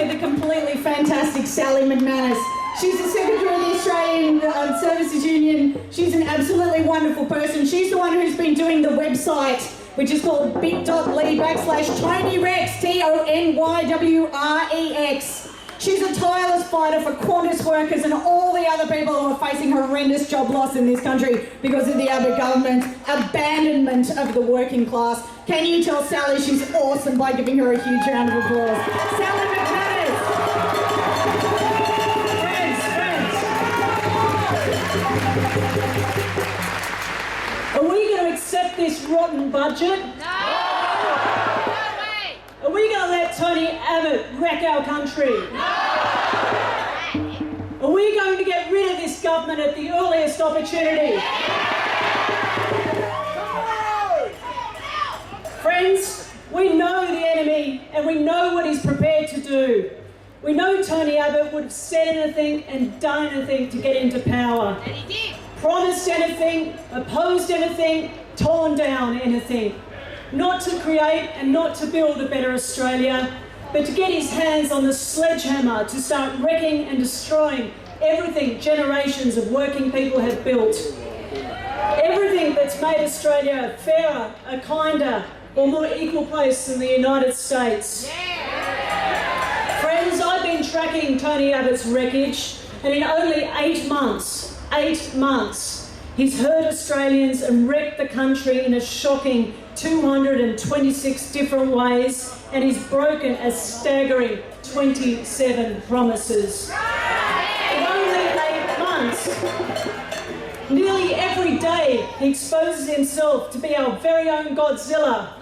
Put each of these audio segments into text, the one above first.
at the completely fantastic Sally McManus. She's the Secretary of the Australian Services Union. She's an absolutely wonderful person. She's the one who's been doing the website, which is called bit.ly/TonyRex, TonyWrex. She's a tireless fighter for Qantas workers and all the other people who are facing horrendous job loss in this country because of the Abbott government's abandonment of the working class. Can you tell Sally she's awesome by giving her a huge round of applause? Sally McManus! Friends. Are we going to accept this rotten budget? No! Are we going to let Tony Abbott wreck our country? No! Are we going to get rid of this government at the earliest opportunity? Friends, we know the enemy and we know what he's prepared to do. We know Tony Abbott would have said anything and done anything to get into power. And he did. Promised anything, opposed anything, torn down anything. Not to create and not to build a better Australia, but to get his hands on the sledgehammer to start wrecking and destroying everything generations of working people have built. Everything that's made Australia a fairer, a kinder, or more equal place than the United States. Yeah. Friends, I've been tracking Tony Abbott's wreckage, and in only 8 months, he's hurt Australians and wrecked the country in a shocking 226 different ways, and he's broken a staggering 27 promises. In only 8 months, nearly every day he exposes himself to be our very own Godzilla.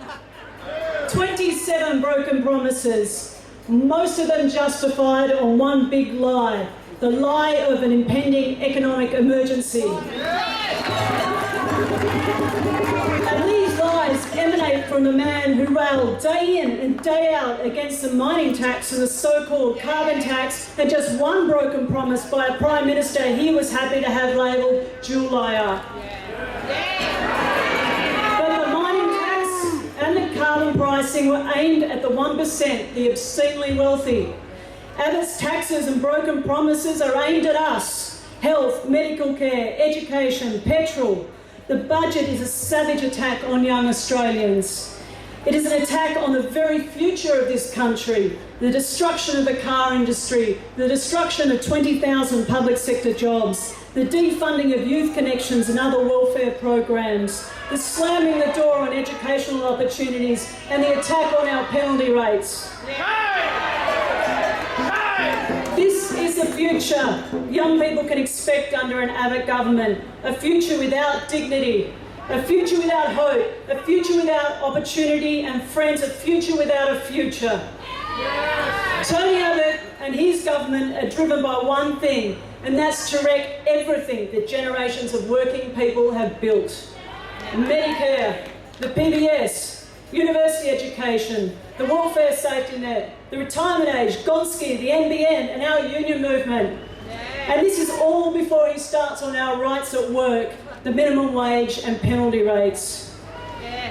27 broken promises, most of them justified on one big lie, the lie of an impending economic emergency. And these lies emanate from the man who railed day in and day out against the mining tax and the so-called carbon tax, and just one broken promise by a Prime Minister he was happy to have labelled dual liar. But the mining tax and the carbon pricing were aimed at the 1%, the obscenely wealthy. Abbott's taxes and broken promises are aimed at us. Health, medical care, education, petrol. The budget is a savage attack on young Australians. It is an attack on the very future of this country, the destruction of the car industry, the destruction of 20,000 public sector jobs, the defunding of youth connections and other welfare programs, the slamming the door on educational opportunities, and the attack on our penalty rates. This is the future young people can expect under an Abbott government, a future without dignity, a future without hope, a future without opportunity, and friends, a future without a future. Yes. Tony Abbott and his government are driven by one thing, and that's to wreck everything that generations of working people have built. Medicare, the PBS, university education, the welfare safety net, the retirement age, Gonski, the NBN, and our union movement. And this is all before he starts on our rights at work, the minimum wage and penalty rates.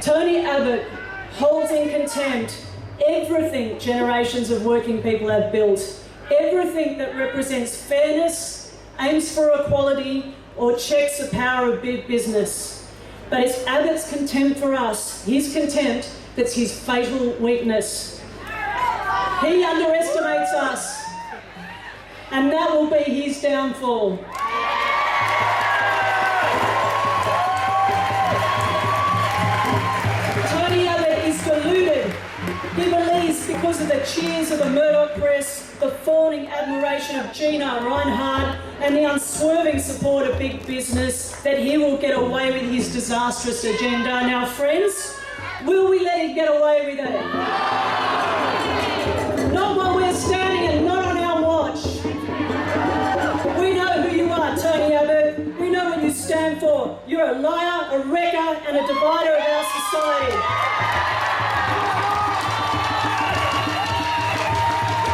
Tony Abbott holds in contempt everything generations of working people have built, everything that represents fairness, aims for equality, or checks the power of big business. But it's Abbott's contempt for us, his contempt, that's his fatal weakness. He underestimates us, and that will be his downfall. Tony Abbott is deluded. He believes because of the cheers of the Murdoch press, the fawning admiration of Gina Reinhardt, and the unswerving support of big business, that he will get away with his disastrous agenda. Now, friends, will we let him get away with it? Not while we're standing and not on our watch. We know who you are, Tony Abbott. We know what you stand for. You're a liar, a wrecker, and a divider of our society.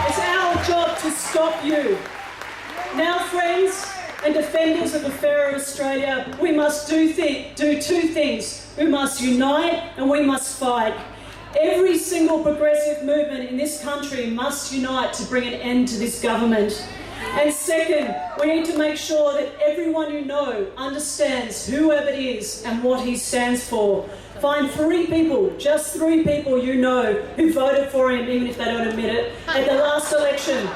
It's our job to stop you. Now, friends and defenders of the fairer Australia, we must do two things. We must unite and we must fight. Every single progressive movement in this country must unite to bring an end to this government. And second, we need to make sure that everyone you know understands who Abbott is and what he stands for. Find 3 people, just 3 people you know who voted for him, even if they don't admit it, at the last election.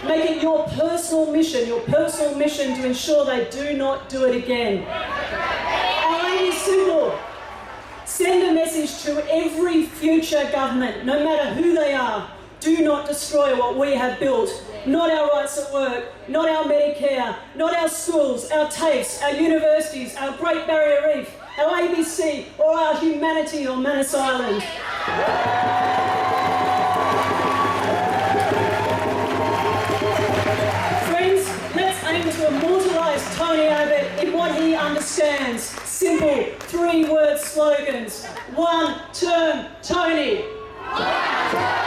Make it your personal mission to ensure they do not do it again. Our aim is simple. Send a message to every future government, no matter who they are. Do not destroy what we have built. Not our rights at work, not our Medicare, not our schools, our TAFEs, our universities, our Great Barrier Reef, our ABC, or our humanity on Manus Island. Friends, let's aim to immortalise Tony Abbott in what he understands. Simple 3-word slogans. 1 term, Tony. 1 term.